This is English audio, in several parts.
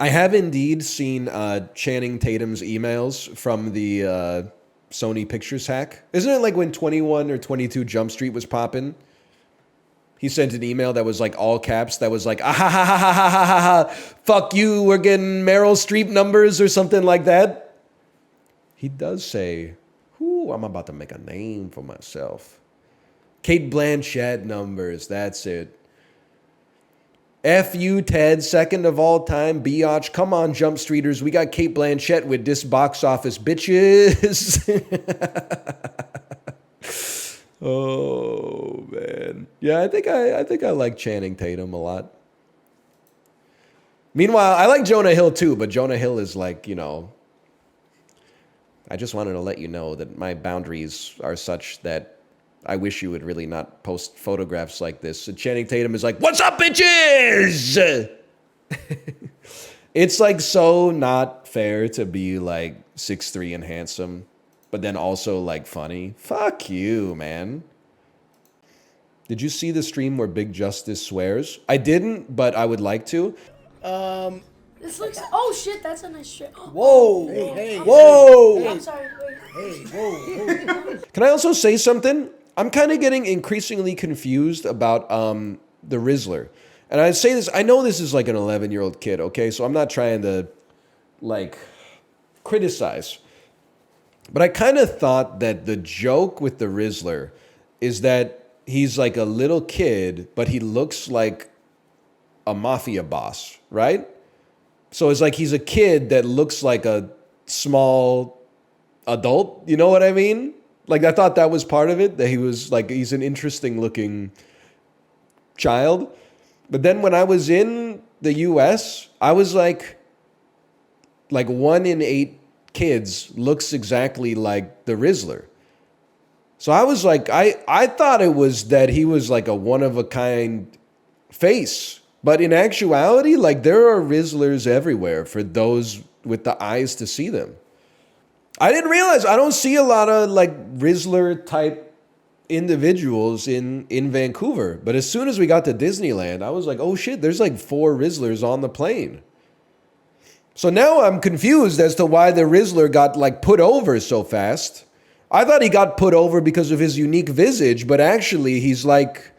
I have indeed seen Channing Tatum's emails from the Sony Pictures hack. Isn't it like when 21 or 22 Jump Street was popping? He sent an email that was like all caps that was like, ah ha ha ha ha ha ha ha ha, fuck you, we're getting Meryl Streep numbers or something like that. He does say, ooh, I'm about to make a name for myself. Kate Blanchett numbers, that's it. F you, Ted, second of all time, biatch. Come on, Jump Streeters. We got Kate Blanchett with this box office, bitches. Oh, man. Yeah, I think I like Channing Tatum a lot. Meanwhile, I like Jonah Hill too, but Jonah Hill is like, you know, I just wanted to let you know that my boundaries are such that I wish you would really not post photographs like this. And Channing Tatum is like, what's up, bitches? It's like so not fair to be like 6'3" and handsome, but then also like funny. Fuck you, man. Did you see the stream where Big Justice swears? I didn't, but I would like to. This looks. Oh shit, that's a nice strip. Whoa! Hey, Whoa! I'm sorry. Wait. Hey, whoa! Can I also say something? I'm kind of getting increasingly confused about the Rizzler. And I say this, I know this is like an 11-year-old kid, okay? So I'm not trying to, like, criticize. But I kind of thought that the joke with the Rizzler is that he's like a little kid, but he looks like a mafia boss, right? So it's like he's a kid that looks like a small adult, you know what I mean? Like, I thought that was part of it, that he was like, he's an interesting looking child. But then when I was in the US, I was like 1 in 8 kids looks exactly like the Rizzler. So I was like, I thought it was that he was like a one of a kind face. But in actuality, like there are Rizzlers everywhere for those with the eyes to see them. I didn't realize I don't see a lot of like Rizzler type individuals in Vancouver. But as soon as we got to Disneyland, I was like, oh shit, there's like 4 Rizzlers on the plane. So now I'm confused as to why the Rizzler got like put over so fast. I thought he got put over because of his unique visage, but actually he's like,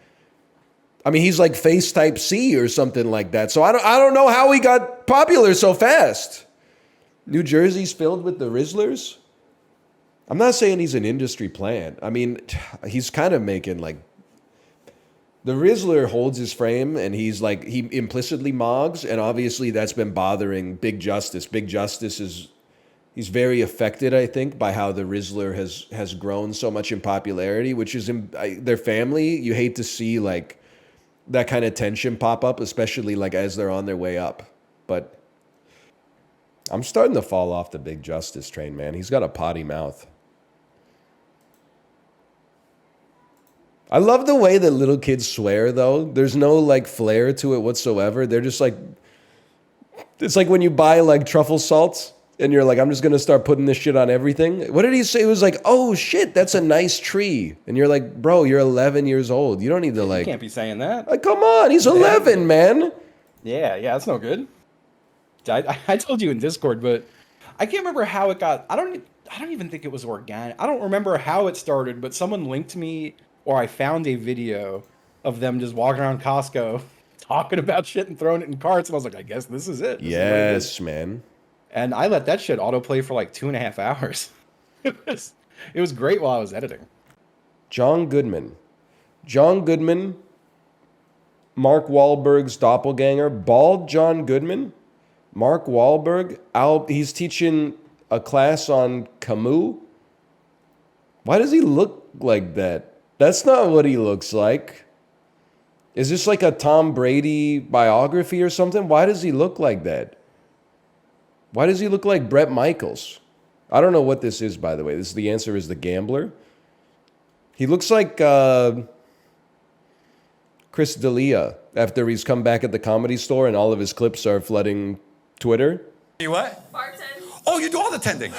I mean, he's like face type C or something like that. So I don't know how he got popular so fast. New Jersey's filled with the Rizzlers. I'm not saying he's an industry plant. I mean, he's kind of making like, the Rizzler holds his frame and he's like, he implicitly mogs, and obviously that's been bothering Big Justice. Big Justice he's very affected, I think, by how the Rizzler has grown so much in popularity, which is their family. You hate to see like that kind of tension pop up, especially like as they're on their way up. But I'm starting to fall off the Big Justice train, man. He's got a potty mouth. I love the way that little kids swear, though. There's no like flair to it whatsoever. They're just like, it's like when you buy like truffle salt and you're like, I'm just going to start putting this shit on everything. What did he say? It was like, oh shit, that's a nice tree. And you're like, bro, you're 11 years old. You don't need to like. You can't be saying that. Like, come on, he's 11, man. Yeah, that's no good. I told you in Discord, but I can't remember how it got. I don't even think it was organic. I don't remember how it started, but someone linked me, or I found a video of them just walking around Costco talking about shit and throwing it in carts, and I was like, I guess this is it. Yes, man. And I let that shit autoplay for like 2.5 hours. It was great while I was editing. John Goodman, Mark Wahlberg's doppelganger, bald John Goodman. Mark Wahlberg, he's teaching a class on Camus. Why does he look like that? That's not what he looks like. Is this like a Tom Brady biography or something? Why does he look like that? Why does he look like Bret Michaels? I don't know what this is, by the way. The answer is The Gambler. He looks like Chris D'Elia after he's come back at the Comedy Store and all of his clips are flooding Twitter. You what? Bartend. Oh, you do all the tending.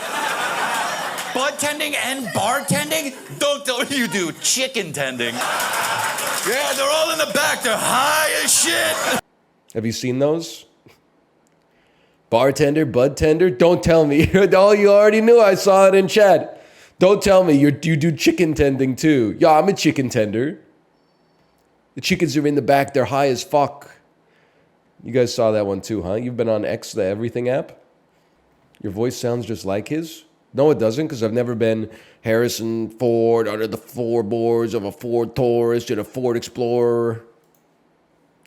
Bud tending and bartending? Don't tell me you do chicken tending. Yeah, they're all in the back. They're high as shit. Have you seen those? Bartender, bud tender? Don't tell me. Oh, you already knew. I saw it in chat. Don't tell me you do chicken tending too. Yeah, I'm a chicken tender. The chickens are in the back. They're high as fuck. You guys saw that one too, huh? You've been on X, the Everything app? Your voice sounds just like his? No, it doesn't, because I've never been Harrison Ford under the floorboards of a Ford Taurus and a Ford Explorer.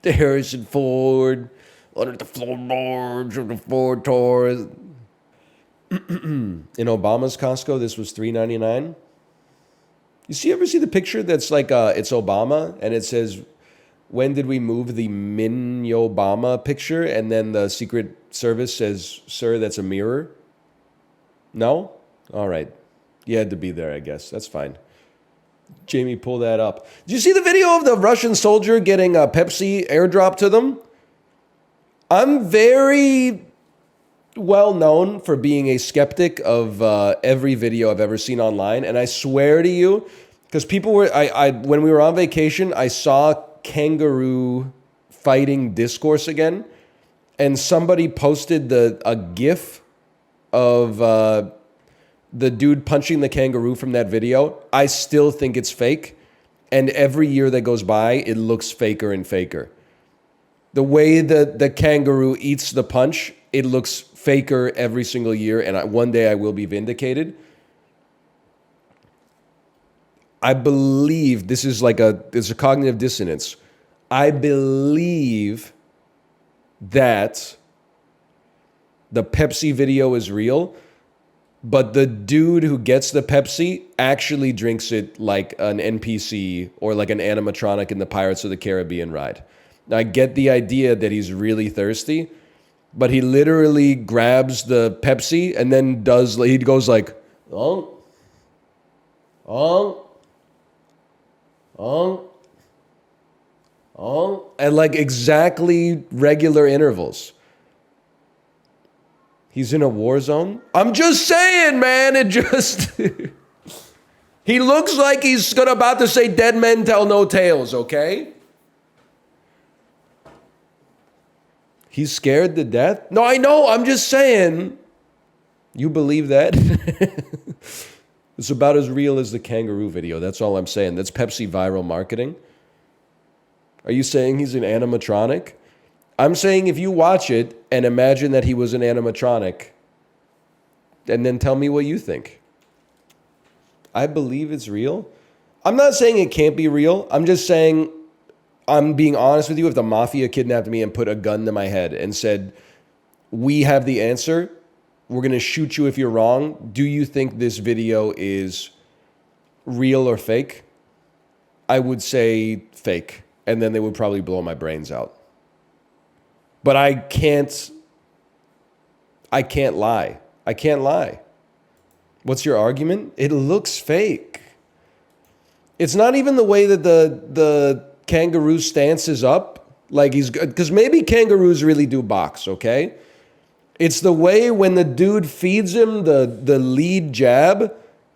The Harrison Ford under the floorboards of the Ford Taurus. In Obama's Costco, this was $3.99. Ever see the picture that's like it's Obama and it says, when did we move the Min Obama picture? And then the Secret Service says, sir, that's a mirror. No? All right. You had to be there, I guess. That's fine. Jamie, pull that up. Did you see the video of the Russian soldier getting a Pepsi airdrop to them? I'm very well known for being a skeptic of every video I've ever seen online. And I swear to you, because people were, when we were on vacation, I saw kangaroo fighting discourse again. And somebody posted a GIF of the dude punching the kangaroo from that video. I still think it's fake. And every year that goes by, it looks faker and faker. The way that the kangaroo eats the punch, it looks faker every single year. And one day I will be vindicated. I believe this is there's a cognitive dissonance. I believe that the Pepsi video is real, but the dude who gets the Pepsi actually drinks it like an NPC or like an animatronic in the Pirates of the Caribbean ride. Now, I get the idea that he's really thirsty, but he literally grabs the Pepsi and then he goes like, oh, at like exactly regular intervals. He's in a war zone. I'm just saying, man, he looks like he's about to say dead men tell no tales, okay? He's scared to death? No, I know, I'm just saying. You believe that? It's about as real as the kangaroo video. That's all I'm saying. That's Pepsi viral marketing. Are you saying he's an animatronic? I'm saying if you watch it and imagine that he was an animatronic, and then tell me what you think. I believe it's real. I'm not saying it can't be real. I'm just saying, I'm being honest with you. If the mafia kidnapped me and put a gun to my head and said, we have the answer, we're going to shoot you if you're wrong. Do you think this video is real or fake? I would say fake. And then they would probably blow my brains out. But I can't lie. I can't lie. What's your argument? It looks fake. It's not even the way that the kangaroo stance is up. Like he's good. Because maybe kangaroos really do box, okay? It's the way when the dude feeds him the lead jab,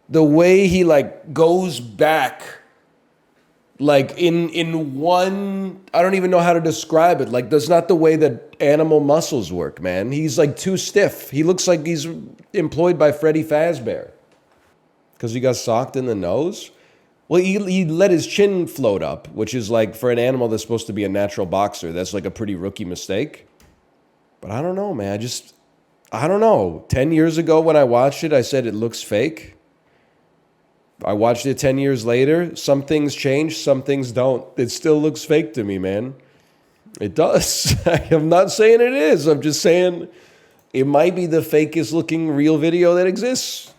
the way he like goes back. Like in one, I don't even know how to describe it. Like that's not the way that animal muscles work, man. He's like too stiff. He looks like he's employed by Freddy Fazbear. Because he got socked in the nose? Well, he let his chin float up, which is like for an animal that's supposed to be a natural boxer, that's like a pretty rookie mistake. But I don't know, man. I don't know. 10 years ago when I watched it, I said it looks fake. I watched it 10 years later. Some things change, some things don't. It still looks fake to me, man. It does. I'm not saying it is. I'm just saying it might be the fakest looking real video that exists.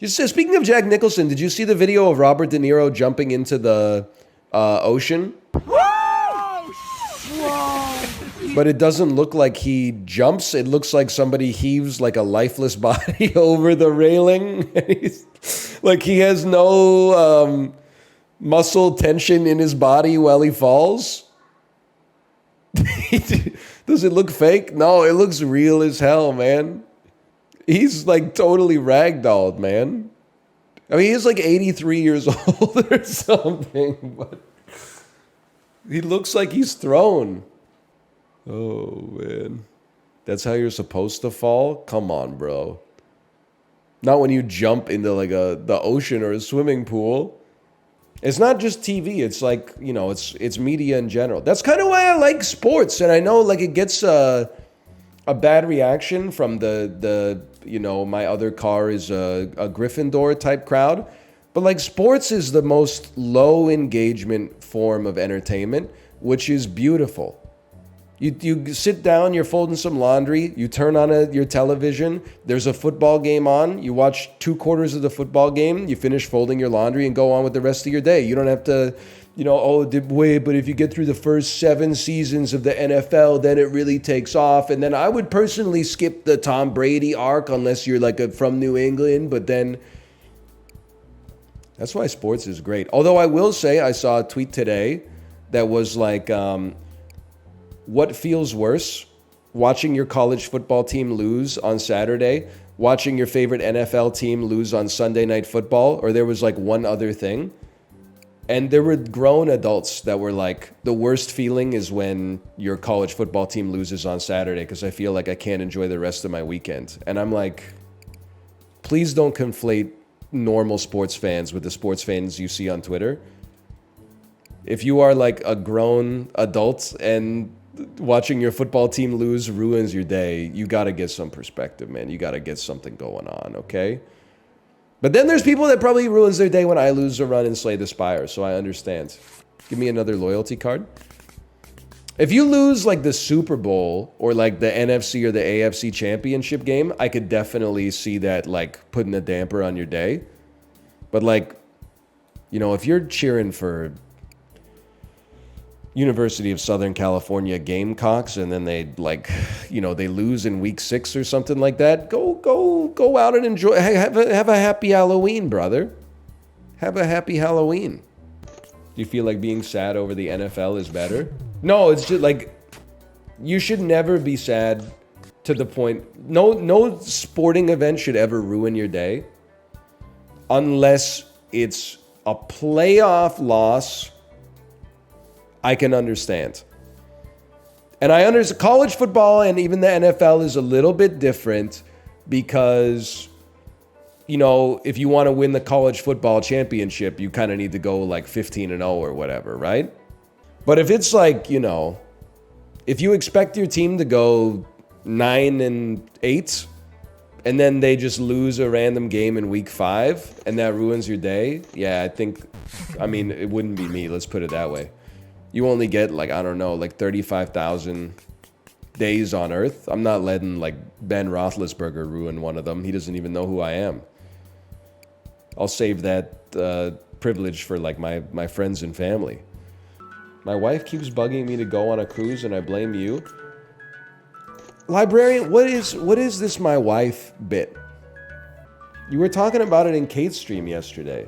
Speaking of Jack Nicholson, did you see the video of Robert De Niro jumping into the ocean? But it doesn't look like he jumps. It looks like somebody heaves like a lifeless body over the railing. Like he has no muscle tension in his body while he falls. Does it look fake? No, it looks real as hell, man. He's like totally ragdolled, man. I mean, he's like 83 years old or something, but he looks like he's thrown. Oh, man. That's how you're supposed to fall? Come on, bro. Not when you jump into like the ocean or a swimming pool. It's not just TV. It's like, you know, it's media in general. That's kind of why I like sports. And I know like it gets a bad reaction from the you know, my other car is a Gryffindor type crowd. But like sports is the most low engagement form of entertainment, which is beautiful. You sit down, you're folding some laundry, you turn on your television, there's a football game on, you watch 2 quarters of the football game, you finish folding your laundry and go on with the rest of your day. You don't have to, you know, but if you get through the first 7 seasons of the NFL, then it really takes off. And then I would personally skip the Tom Brady arc unless you're like from New England, but then that's why sports is great. Although I will say I saw a tweet today that was like, what feels worse, watching your college football team lose on Saturday, watching your favorite NFL team lose on Sunday Night Football, or there was like one other thing? And there were grown adults that were like, the worst feeling is when your college football team loses on Saturday because I feel like I can't enjoy the rest of my weekend. And I'm like, please don't conflate normal sports fans with the sports fans you see on Twitter. If you are like a grown adult and watching your football team lose ruins your day, you got to get some perspective, man. You got to get something going on, okay? But then there's people that probably ruins their day when I lose a run and Slay the Spire, so I understand. Give me another loyalty card. If you lose like the Super Bowl or like the NFC or the AFC championship game, I could definitely see that like putting a damper on your day. But like, you know, if you're cheering for University of Southern California Gamecocks and then they like, you know, they lose in week 6 or something like that, go out and enjoy. Have a happy Halloween, brother. Have a happy Halloween. Do you feel like being sad over the NFL is better? No, it's just like, you should never be sad to the point. No sporting event should ever ruin your day unless it's a playoff loss. I can understand. And I understand college football and even the NFL is a little bit different because, you know, if you want to win the college football championship, you kind of need to go like 15-0 or whatever, right? But if it's like, you know, if you expect your team to go 9-8 and then they just lose a random game in week 5 and that ruins your day, yeah, I mean, it wouldn't be me. Let's put it that way. You only get like, I don't know, like 35,000 days on Earth. I'm not letting like Ben Roethlisberger ruin one of them. He doesn't even know who I am. I'll save that privilege for like my friends and family. My wife keeps bugging me to go on a cruise and I blame you. Librarian, what is this my wife bit? You were talking about it in Kate's stream yesterday.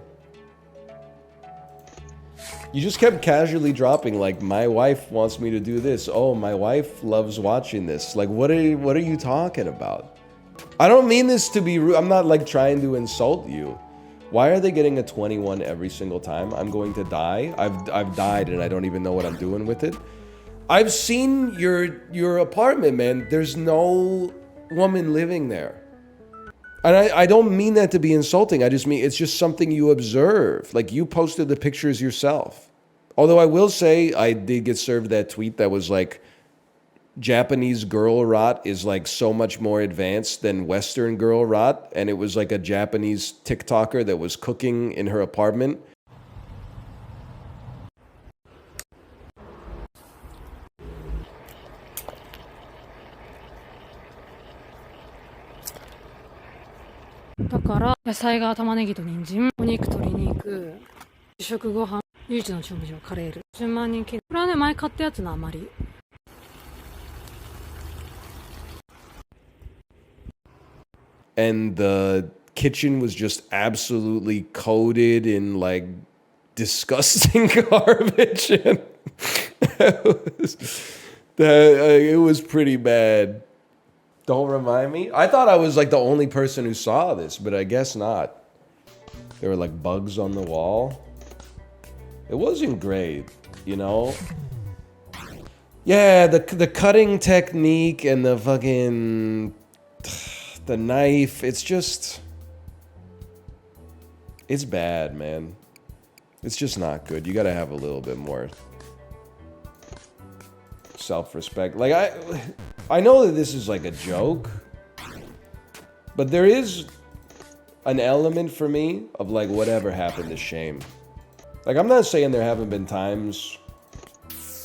You just kept casually dropping like, my wife wants me to do this. Oh, my wife loves watching this. Like, what are you talking about? I don't mean this to be rude. I'm not like trying to insult you. Why are they getting a 21 every single time? I'm going to die. I've died and I don't even know what I'm doing with it. I've seen your apartment, man. There's no woman living there. And I don't mean that to be insulting. I just mean it's just something you observe. Like, you posted the pictures yourself. Although I will say I did get served that tweet that was like, Japanese girl rot is like so much more advanced than Western girl rot. And it was like a Japanese TikToker that was cooking in her apartment.だから野菜が玉ねぎと人参、お肉鶏肉、主食ご飯、唯一の調味料カレール、10万人切る。これはね前買ったやつの余り。And the kitchen was just absolutely coated in like disgusting garbage. And it was pretty bad. Don't remind me. I thought I was like the only person who saw this, but I guess not. There were like bugs on the wall. It wasn't great, you know? Yeah, the cutting technique and the fucking the knife, it's just it's bad, man. It's just not good. You got to have a little bit more self-respect. Like I know that this is like a joke, but there is an element for me of like whatever happened to shame. Like I'm not saying there haven't been times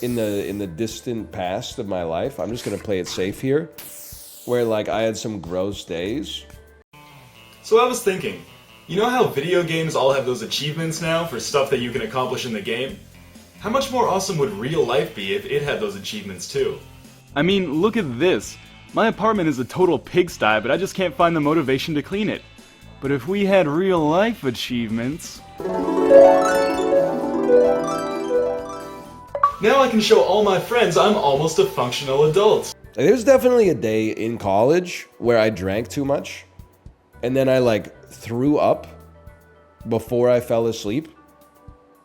in the distant past of my life, I'm just gonna play it safe here, where like I had some gross days. So I was thinking, you know how video games all have those achievements now for stuff that you can accomplish in the game? How much more awesome would real life be if it had those achievements too? I mean, look at this. My apartment is a total pigsty, but I just can't find the motivation to clean it. But if we had real life achievements... Now I can show all my friends I'm almost a functional adult. There's definitely a day in college where I drank too much, and then I like threw up before I fell asleep.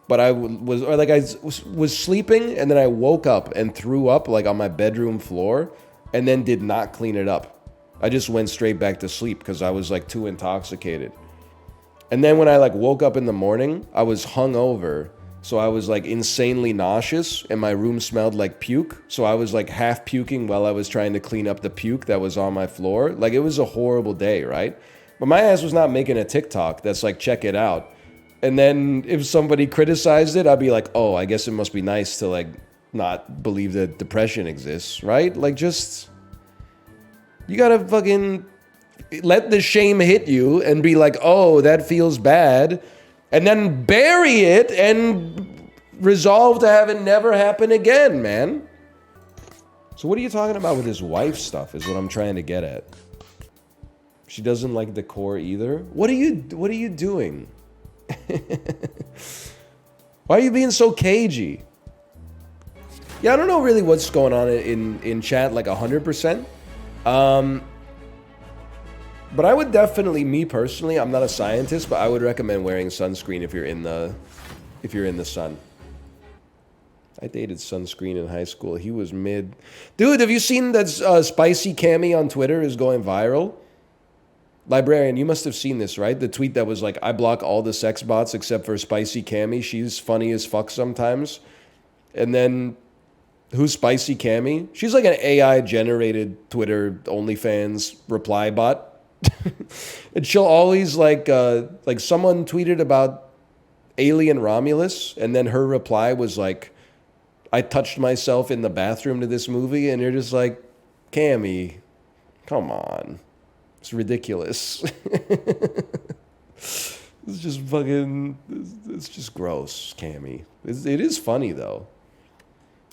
But I was sleeping, and then I woke up and threw up like on my bedroom floor, and then did not clean it up. I just went straight back to sleep because I was like too intoxicated. And then when I like woke up in the morning, I was hungover. So I was like insanely nauseous and my room smelled like puke. So I was like half puking while I was trying to clean up the puke that was on my floor. Like it was a horrible day, right? But my ass was not making a TikTok that's like, check it out. And then if somebody criticized it, I'd be like, oh, I guess it must be nice to like not believe that depression exists, right? Like just, you gotta fucking let the shame hit you and be like, oh, that feels bad. And then bury it and resolve to have it never happen again, man. So what are you talking about with his wife stuff is what I'm trying to get at. She doesn't like decor either. What are you doing? Why are you being so cagey? Yeah, I don't know really what's going on in chat like 100%. But I would definitely, me personally, I'm not a scientist, but I would recommend wearing sunscreen if you're in the sun. I dated sunscreen in high school. He was mid. Dude, have you seen that SpicyCammy on Twitter is going viral? Librarian, you must have seen this, right? The tweet that was like, I block all the sex bots except for SpicyCammy. She's funny as fuck sometimes. And then, who's SpicyCammy? She's like an AI-generated Twitter OnlyFans reply bot. And she'll always like someone tweeted about Alien Romulus, and then her reply was like, I touched myself in the bathroom to this movie, and you're just like, Cammy, come on. It's ridiculous. It's just fucking, it's just gross, Cammy. It is funny though.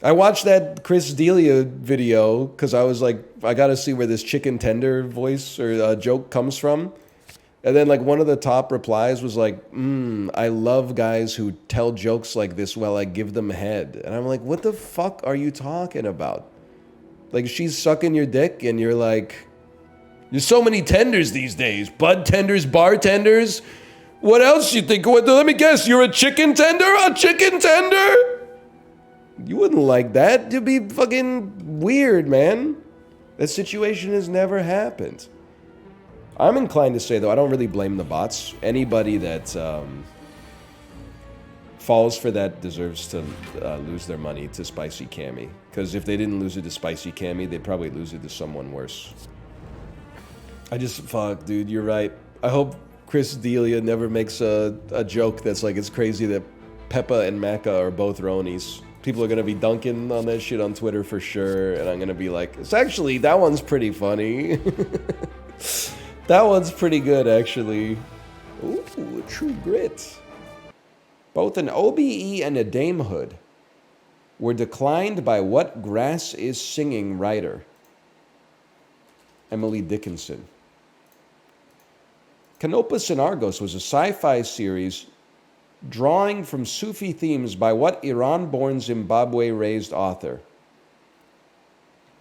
I watched that Chris D'Elia video because I was like, I gotta see where this chicken tender voice or joke comes from. And then like one of the top replies was like, I love guys who tell jokes like this while I give them head. And I'm like, what the fuck are you talking about? Like she's sucking your dick and you're like, there's so many tenders these days. Bud tenders, bartenders. What else you think? Let me guess, you're a chicken tender? A chicken tender? You wouldn't like that. It'd be fucking weird, man. That situation has never happened. I'm inclined to say, though, I don't really blame the bots. Anybody that falls for that deserves to lose their money to SpicyCammy. Because if they didn't lose it to SpicyCammy, they'd probably lose it to someone worse. Fuck, dude, you're right. I hope Chris D'Elia never makes a joke that's like, it's crazy that Peppa and Macca are both Ronies. People are going to be dunking on that shit on Twitter for sure, and I'm going to be like, it's actually, that one's pretty funny. That one's pretty good, actually. Ooh, true grit. Both an OBE and a damehood were declined by what grass is singing writer? Emily Dickinson. Canopus and Argos was a sci-fi series drawing from Sufi themes by what Iran-born Zimbabwe-raised author?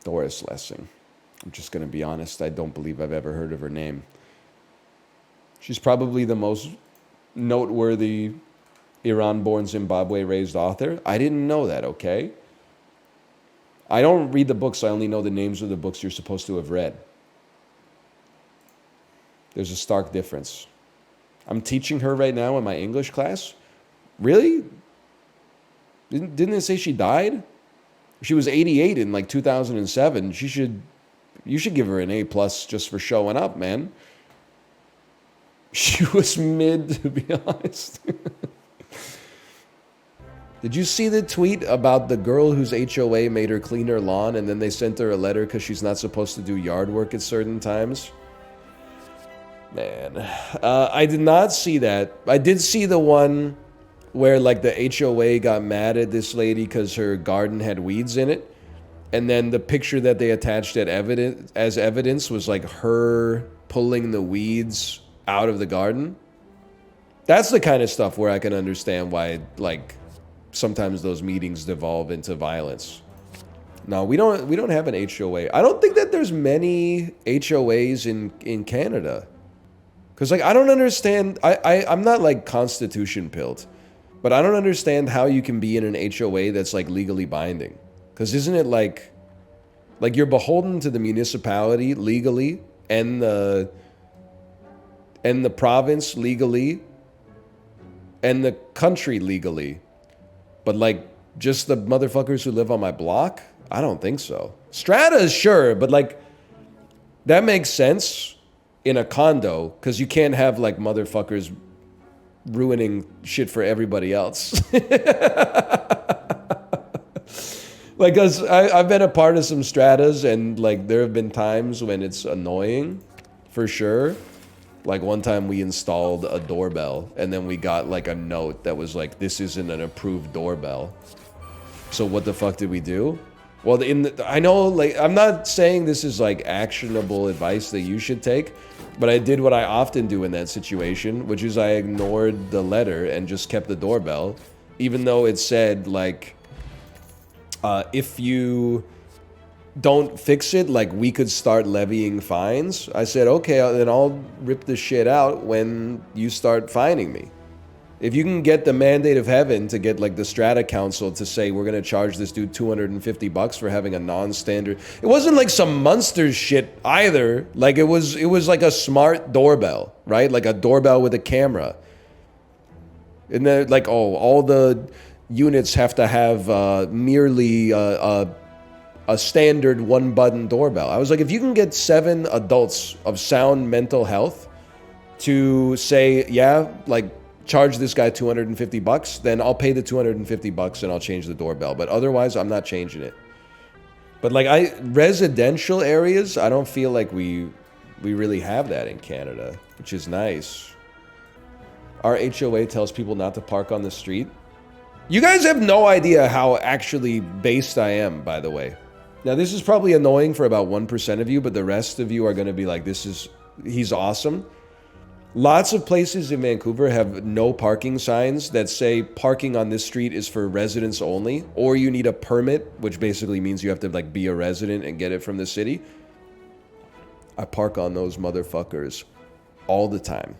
Doris Lessing. I'm just going to be honest, I don't believe I've ever heard of her name. She's probably the most noteworthy Iran-born Zimbabwe-raised author. I didn't know that, okay? I don't read the books. I only know the names of the books you're supposed to have read. There's a stark difference. I'm teaching her right now in my English class. Really? Didn't it say she died? She was 88 in like 2007. You should give her an A+ just for showing up, man. She was mid, to be honest. Did you see the tweet about the girl whose HOA made her clean her lawn and then they sent her a letter because she's not supposed to do yard work at certain times? Man, I did not see that. I did see the one where like the HOA got mad at this lady because her garden had weeds in it. And then the picture that they attached as evidence was like her pulling the weeds out of the garden. That's the kind of stuff where I can understand why like sometimes those meetings devolve into violence. No, we don't have an HOA. I don't think that there's many HOAs in Canada. Cause like I don't understand. I'm not like constitution pilled, but I don't understand how you can be in an HOA that's like legally binding. Cause isn't it like you're beholden to the municipality legally and the province legally and the country legally, but like just the motherfuckers who live on my block? I don't think so. Strata, sure, but like that makes sense in a condo because you can't have like motherfuckers ruining shit for everybody else. Like, cause I've been a part of some stratas and like there have been times when it's annoying, for sure. Like one time we installed a doorbell and then we got like a note that was like, this isn't an approved doorbell. So what the fuck did we do? Well, I know, like, I'm not saying this is like actionable advice that you should take, but I did what I often do in that situation, which is I ignored the letter and just kept the doorbell, even though it said like, if you don't fix it, like we could start levying fines. I said, okay, then I'll rip the shit out when you start fining me. If you can get the mandate of heaven to get like the strata council to say we're gonna charge this dude $250 for having a non-standard, it wasn't like some monster shit either. Like it was like a smart doorbell, right? Like a doorbell with a camera. And then like, oh, all the units have to have merely a standard one-button doorbell. I was like, if you can get 7 adults of sound mental health to say, yeah, like charge this guy $250, then I'll pay the $250 and I'll change the doorbell. But otherwise, I'm not changing it. But like residential areas, I don't feel like we really have that in Canada, which is nice. Our HOA tells people not to park on the street. You guys have no idea how actually based I am, by the way. Now, this is probably annoying for about 1% of you, but the rest of you are going to be like, he's awesome. Lots of places in Vancouver have no parking signs that say parking on this street is for residents only, or you need a permit, which basically means you have to like be a resident and get it from the city. I park on those motherfuckers all the time.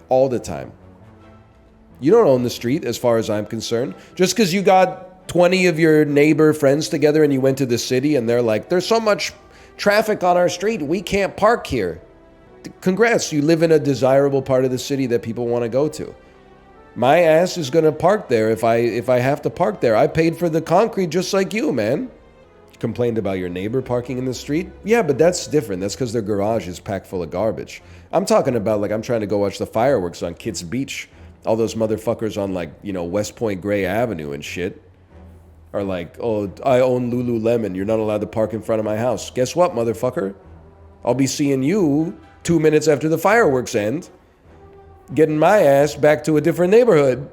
All the time. You don't own the street as far as I'm concerned. Just because you got 20 of your neighbor friends together and you went to the city and they're like, there's so much traffic on our street, we can't park here. Congrats, you live in a desirable part of the city that people want to go to. My ass is going to park there if I have to park there. I paid for the concrete just like you, man. Complained about your neighbor parking in the street? Yeah, but that's different. That's because their garage is packed full of garbage. I'm talking about like I'm trying to go watch the fireworks on Kids Beach. All those motherfuckers on like, you know, West Point Gray Avenue and shit are like, oh, I own Lululemon. You're not allowed to park in front of my house. Guess what, motherfucker? I'll be seeing you 2 minutes after the fireworks end, getting my ass back to a different neighborhood.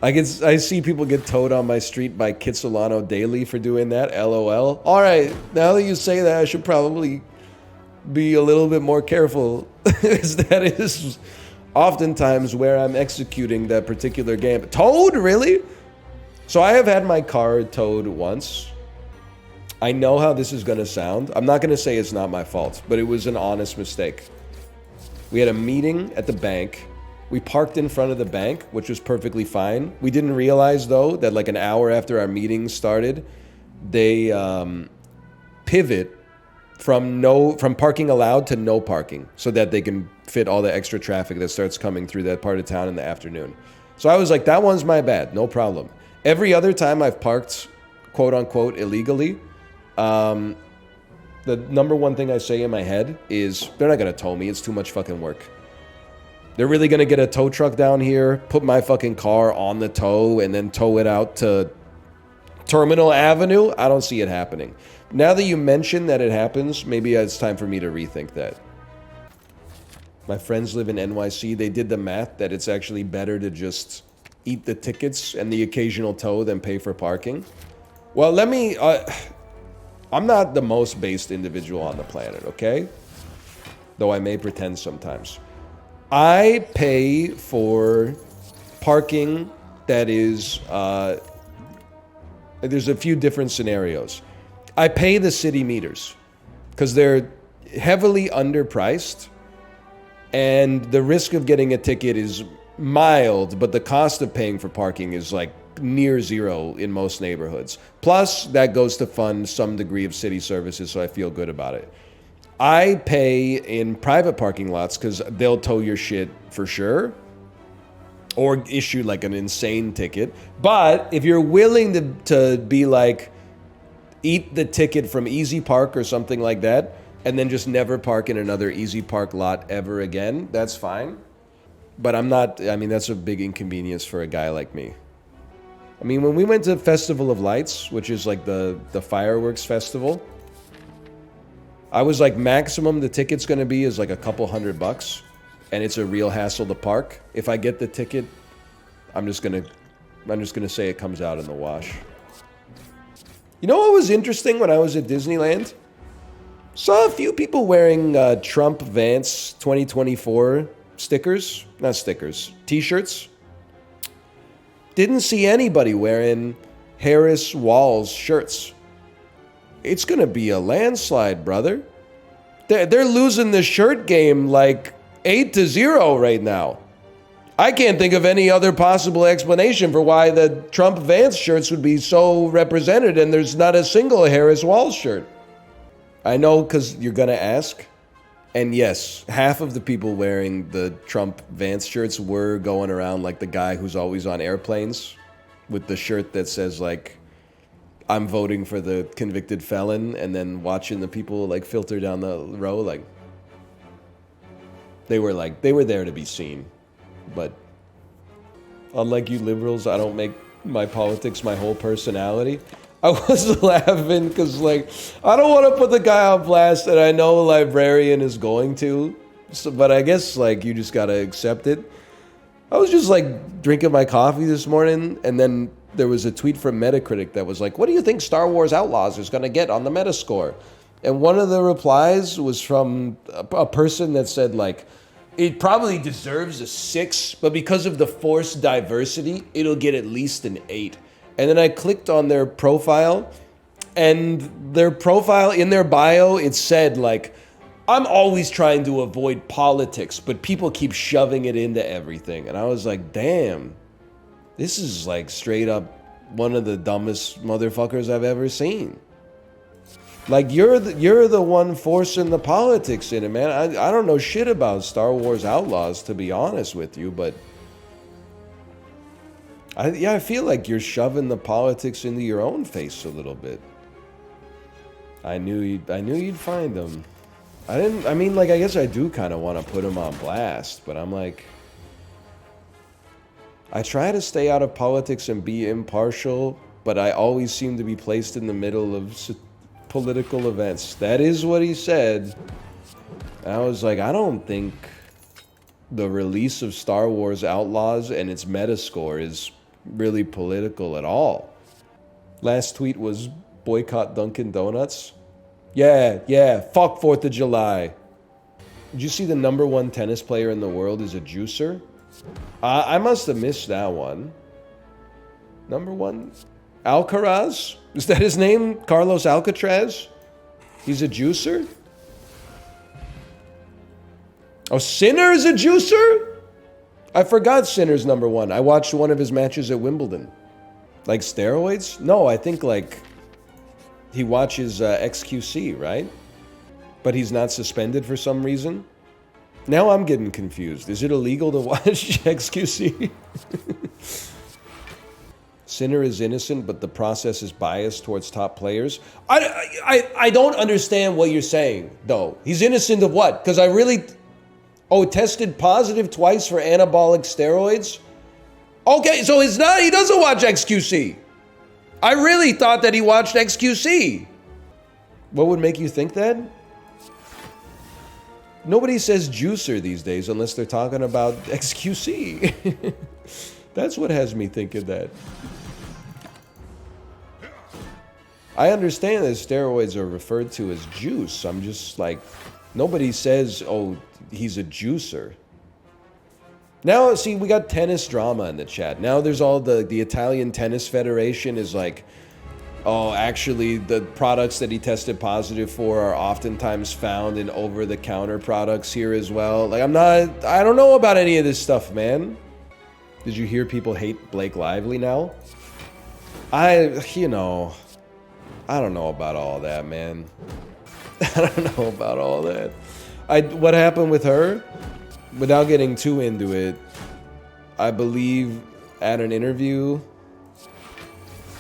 I see people get towed on my street by Kitsilano daily for doing that. LOL. All right, now that you say that, I should probably be a little bit more careful. That is oftentimes where I'm executing that particular game. Towed? Really? So I have had my car towed once. I know how this is going to sound. I'm not going to say it's not my fault, but it was an honest mistake. We had a meeting at the bank, We parked in front of the bank, which was perfectly fine. We didn't realize, though, that like an hour after our meeting started, they pivot from parking allowed to no parking so that they can fit all the extra traffic that starts coming through that part of town in the afternoon. So I was like, that one's my bad, no problem. Every other time I've parked, quote unquote, illegally, the number one thing I say in my head is, they're not gonna tow me, it's too much fucking work. They're really gonna get a tow truck down here, put my fucking car on the tow, and then tow it out to Terminal Avenue? I don't see it happening. Now that you mention that it happens, maybe it's time for me to rethink that. My friends live in NYC. They did the math that it's actually better to just eat the tickets and the occasional tow than pay for parking. Well, let me... I'm not the most based individual on the planet, okay? Though I may pretend sometimes. I pay for parking that is... there's a few different scenarios. I pay the city meters because they're heavily underpriced and the risk of getting a ticket is mild, but the cost of paying for parking is like near zero in most neighborhoods. Plus, that goes to fund some degree of city services, so I feel good about it. I pay in private parking lots because they'll tow your shit for sure or issue like an insane ticket. But if you're willing to be like, eat the ticket from Easy Park or something like that, and then just never park in another Easy Park lot ever again, that's fine. But I'm not, I mean, that's a big inconvenience for a guy like me. I mean, when we went to Festival of Lights, which is like the fireworks festival, I was like, maximum the ticket's gonna be is like a couple $100, and it's a real hassle to park. If I get the ticket, I'm just gonna say it comes out in the wash. You know what was interesting when I was at Disneyland? Saw a few people wearing Trump Vance 2024 stickers. Not stickers. T-shirts. Didn't see anybody wearing Harris Walls shirts. It's gonna be a landslide, brother. They're losing the shirt game like 8-0 right now. I can't think of any other possible explanation for why the Trump Vance shirts would be so represented and there's not a single Harris Walls shirt. I know because you're going to ask. And yes, half of the people wearing the Trump Vance shirts were going around like the guy who's always on airplanes with the shirt that says like, I'm voting for the convicted felon, and then watching the people like filter down the row. Like they were there to be seen. But unlike you liberals, I don't make my politics my whole personality. I was laughing because, like, I don't want to put the guy on blast, and I know Librarian is going to. So, but I guess, like, you just got to accept it. I was just, like, drinking my coffee this morning, and then there was a tweet from Metacritic that was like, what do you think Star Wars Outlaws is going to get on the Metascore? And one of the replies was from a person that said, like, it probably deserves a 6, but because of the forced diversity, it'll get at least an 8. And then I clicked on their profile, and their profile, in their bio, it said, like, I'm always trying to avoid politics, but people keep shoving it into everything. And I was like, damn, this is, like, straight up one of the dumbest motherfuckers I've ever seen. Like, you're the one forcing the politics in it, man. I don't know shit about Star Wars Outlaws, to be honest with you, but I feel like you're shoving the politics into your own face a little bit. I knew you'd find them. I mean, like, I guess I do kind of want to put them on blast, but I'm like, I try to stay out of politics and be impartial, but I always seem to be placed in the middle of political events. That is what he said. And I was like, I don't think the release of Star Wars Outlaws and its Metascore is really political at all. Last tweet was boycott Dunkin' Donuts. Yeah, fuck 4th of July. Did you see the #1 tennis player in the world is a juicer? I must have missed that one. #1? Alcaraz? Is that his name? Carlos Alcatraz? He's a juicer? Oh, Sinner is a juicer? I forgot Sinner's #1. I watched one of his matches at Wimbledon. Like steroids? No, I think like he watches XQC, right? But he's not suspended for some reason. Now I'm getting confused. Is it illegal to watch XQC? Sinner is innocent, but the process is biased towards top players. I don't understand what you're saying, though. He's innocent of what? Because I really... Oh, tested positive twice for anabolic steroids? Okay, so it's not... He doesn't watch XQC. I really thought that he watched XQC. What would make you think that? Nobody says juicer these days unless they're talking about XQC. That's what has me thinking that. I understand that steroids are referred to as juice. I'm just like, nobody says, oh, he's a juicer. Now, see, we got tennis drama in the chat. Now there's all the Italian Tennis Federation is like, oh, actually, the products that he tested positive for are oftentimes found in over-the-counter products here as well. Like, I don't know about any of this stuff, man. Did you hear people hate Blake Lively now? I don't know about all that, man. I don't know about all that. What happened with her? Without getting too into it, I believe at an interview,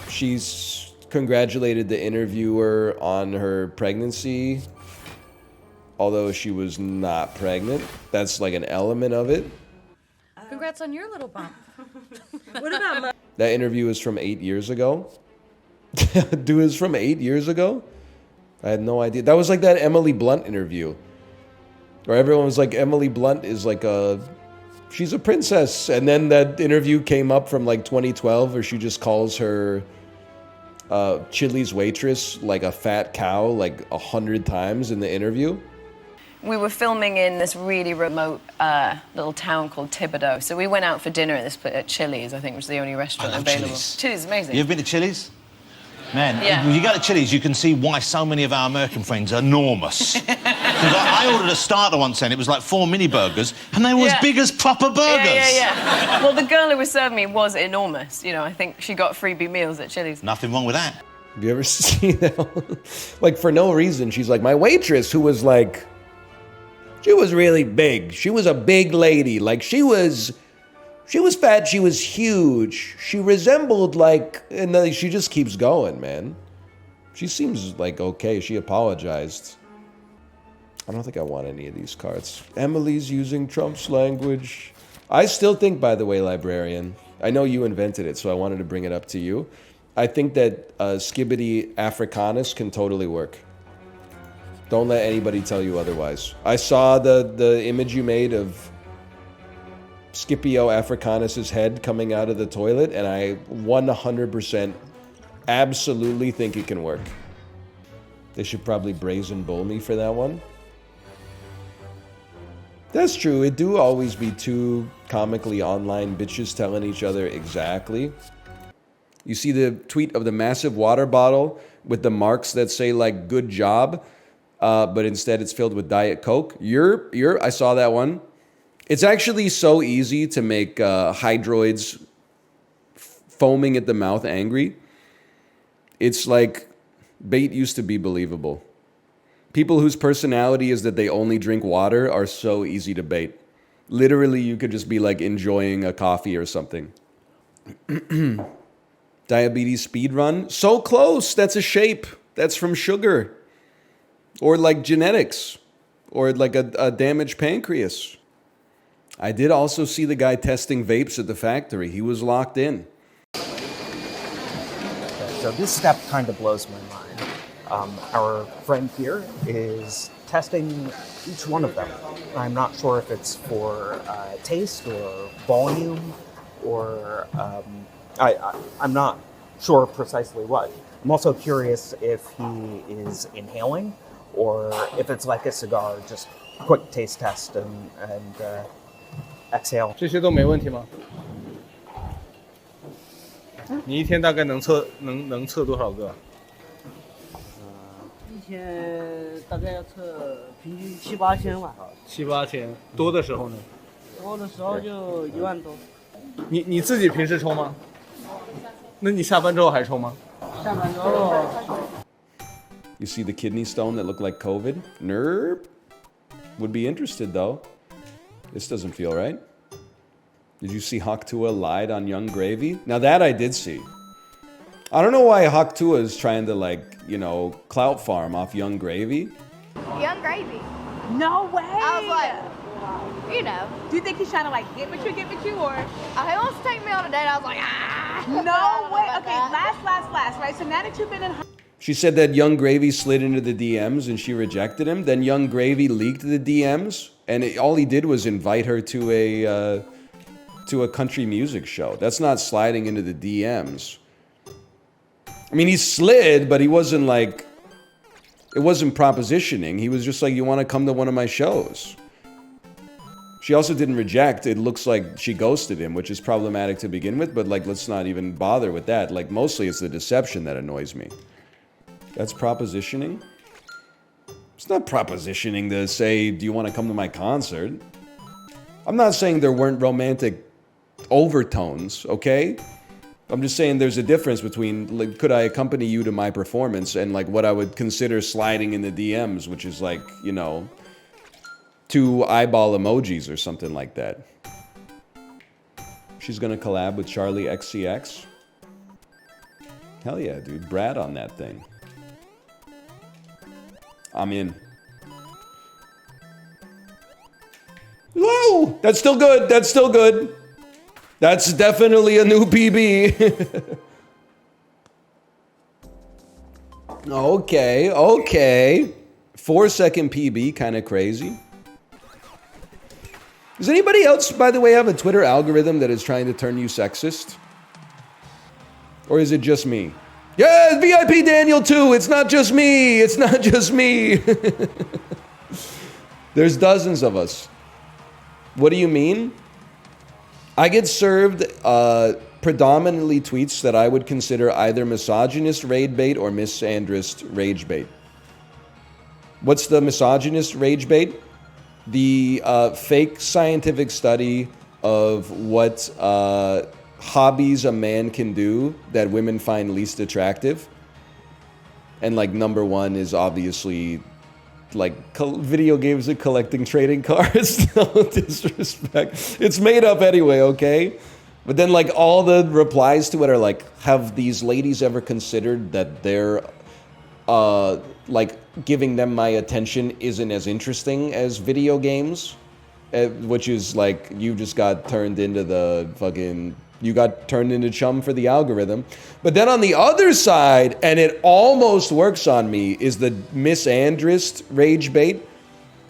she's congratulated the interviewer on her pregnancy, although she was not pregnant. That's like an element of it. Congrats on your little bump. What about That interview is from 8 years ago. Dude, it's from 8 years ago? I had no idea. That was like that Emily Blunt interview. Where everyone was like, Emily Blunt is like she's a princess. And then that interview came up from like 2012 where she just calls her Chili's waitress like a fat cow like 100 times in the interview. We were filming in this really remote little town called Thibodeau. So we went out for dinner at Chili's, I think, which was the only restaurant available. Chili's is amazing. You've been to Chili's? Man, Yeah. when you go to Chili's, you can see why so many of our American friends are enormous. Because I ordered a starter once and it was like 4 mini burgers, and they were as big as proper burgers. Yeah. Well, the girl who was serving me was enormous. You know, I think she got freebie meals at Chili's. Nothing wrong with that. Have you ever seen that? Like, for no reason, she's like, my waitress, who was like, she was really big. She was a big lady. Like, she was fat, she was huge. She resembled like, and then she just keeps going, man. She seems like okay. She apologized. I don't think I want any of these cards. Emily's using Trump's language. I still think, by the way, librarian, I know you invented it, so I wanted to bring it up to you. I think that Skibbity Africanus can totally work. Don't let anybody tell you otherwise. I saw the image you made of Scipio Africanus's head coming out of the toilet, and I 100% absolutely think it can work. They should probably brazen bull me for that one. That's true. It do always be two comically online bitches telling each other exactly. You see the tweet of the massive water bottle with the marks that say like "good job," but instead it's filled with Diet Coke. I saw that one. It's actually so easy to make hydroids foaming at the mouth angry. It's like bait used to be believable. People whose personality is that they only drink water are so easy to bait. Literally, you could just be like enjoying a coffee or something. Diabetes speed run. So close. That's a shape. That's from sugar. Or like genetics. Or like a damaged pancreas. I did also see the guy testing vapes at the factory. He was locked in. So this step kind of blows my mind. Our friend here is testing each one of them. I'm not sure if it's for taste or volume or I'm not sure precisely what. I'm also curious if he is inhaling or if it's like a cigar, just quick taste test and exhale. 这些都没问题吗？你一天大概能测多少个？一天大概要测平均7、8千吧。7、8千，多的时候呢？抽的时候就1万多。你自己平时抽吗？那你下班之后还抽吗？下班之后。You see the kidney stone that looked like COVID? Nerp. Would be interested though. This doesn't feel right. Did you see Tuah lied on Young Gravy? Now that I did see. I don't know why Tuah is trying to like, you know, clout farm off Young Gravy. Young Gravy. No way. I was like, you know. Do you think he's trying to like get with you, or? He wants to take me on a date. I was like, ah. No way. Okay, last, right? So now that you've been in. She said that Young Gravy slid into the DMs and she rejected him. Then Young Gravy leaked the DMs, and all he did was invite her to a country music show. That's not sliding into the DMs. I mean, he slid, but he wasn't like, it wasn't propositioning. He was just like, you want to come to one of my shows? She also didn't reject. It looks like she ghosted him, which is problematic to begin with, but like, let's not even bother with that. Like, mostly it's the deception that annoys me. That's propositioning? It's not propositioning to say, do you want to come to my concert? I'm not saying there weren't romantic overtones, okay? I'm just saying there's a difference between, like, could I accompany you to my performance and, like, what I would consider sliding in the DMs, which is, like, you know, 2 eyeball emojis or something like that. She's gonna collab with Charlie XCX? Hell yeah, dude. Brad on that thing. I'm in. Whoa! That's still good. That's still good. That's definitely a new PB. Okay, okay. 4-second PB, kind of crazy. Does anybody else, by the way, have a Twitter algorithm that is trying to turn you sexist? Or is it just me? Yeah, VIP Daniel too. It's not just me. It's not just me. There's dozens of us. What do you mean? I get served predominantly tweets that I would consider either misogynist raid bait or misandrist rage bait. What's the misogynist rage bait? The fake scientific study of what hobbies a man can do that women find least attractive. And like number 1 is obviously like video games and collecting trading cards. No disrespect. It's made up anyway, okay? But then like all the replies to it are like, have these ladies ever considered that they're like giving them my attention isn't as interesting as video games? Which is like, you just got turned into the fucking, you got turned into chum for the algorithm. But then on the other side, and it almost works on me, is the misandrist rage bait,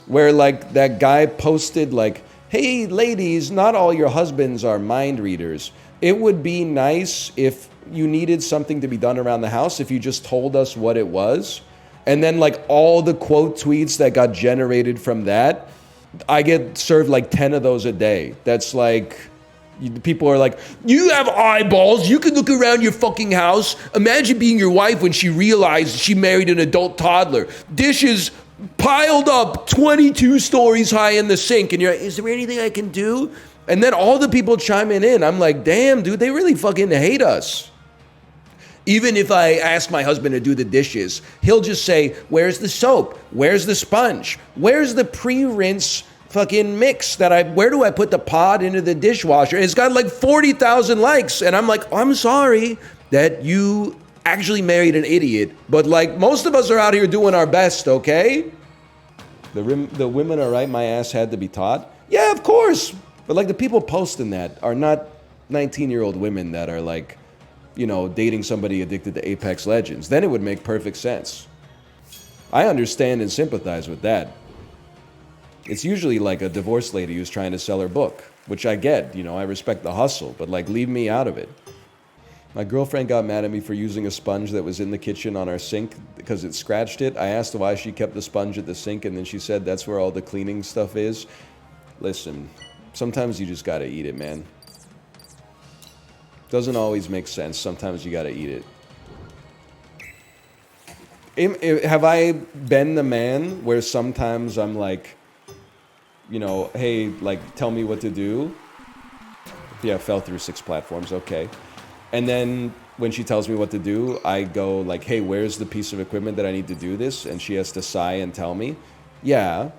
where like that guy posted like, hey ladies, not all your husbands are mind readers. It would be nice if you needed something to be done around the house if you just told us what it was. And then like all the quote tweets that got generated from that, I get served like 10 of those a day. That's like, people are like, you have eyeballs, you can look around your fucking house. Imagine being your wife when she realized she married an adult toddler. Dishes piled up 22 stories high in the sink. And you're like, is there anything I can do? And then all the people chiming in. I'm like, damn, dude, they really fucking hate us. Even if I ask my husband to do the dishes, he'll just say, where's the soap? Where's the sponge? Where's the pre-rinse fucking mix where do I put the pod into the dishwasher? And it's got like 40,000 likes. And I'm like, I'm sorry that you actually married an idiot. But like, most of us are out here doing our best, okay? The women are right, my ass had to be taught. Yeah, of course. But like the people posting that are not 19-year-old women that are like, you know, dating somebody addicted to Apex Legends. Then it would make perfect sense. I understand and sympathize with that. It's usually like a divorced lady who's trying to sell her book, which I get, you know, I respect the hustle, but like leave me out of it. My girlfriend got mad at me for using a sponge that was in the kitchen on our sink because it scratched it. I asked her why she kept the sponge at the sink, and then she said that's where all the cleaning stuff is. Listen, sometimes you just gotta eat it, man. Doesn't always make sense. Sometimes you gotta eat it. Have I been the man where sometimes I'm like, you know, hey, like, tell me what to do. Yeah, fell through 6 platforms, okay. And then when she tells me what to do, I go like, hey, where's the piece of equipment that I need to do this? And she has to sigh and tell me. Yeah.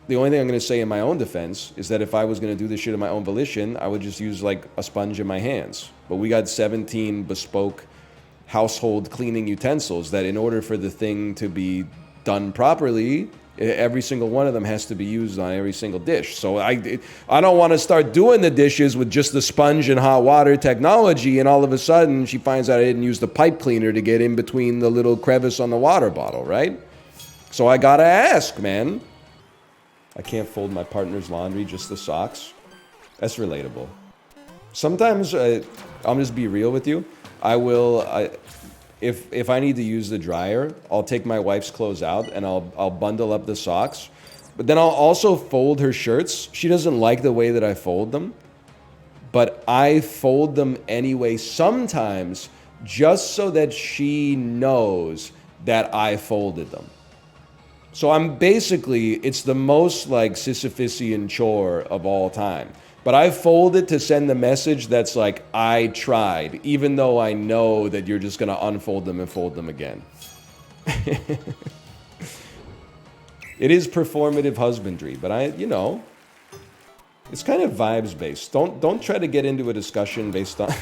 The only thing I'm going to say in my own defense is that if I was going to do this shit of my own volition, I would just use like a sponge in my hands. But we got 17 bespoke household cleaning utensils that in order for the thing to be done properly, every single one of them has to be used on every single dish. So I don't want to start doing the dishes with just the sponge and hot water technology, and all of a sudden she finds out I didn't use the pipe cleaner to get in between the little crevice on the water bottle, right? So I gotta ask, man. I can't fold my partner's laundry, just the socks. That's relatable. Sometimes, I'll just be real with you. I will, if I need to use the dryer, I'll take my wife's clothes out and I'll bundle up the socks. But then I'll also fold her shirts. She doesn't like the way that I fold them. But I fold them anyway sometimes just so that she knows that I folded them. So I'm basically, it's the most like Sisyphusian chore of all time. But I fold it to send the message that's like, I tried, even though I know that you're just gonna unfold them and fold them again. It is performative husbandry, but you know, it's kind of vibes based. Don't try to get into a discussion based on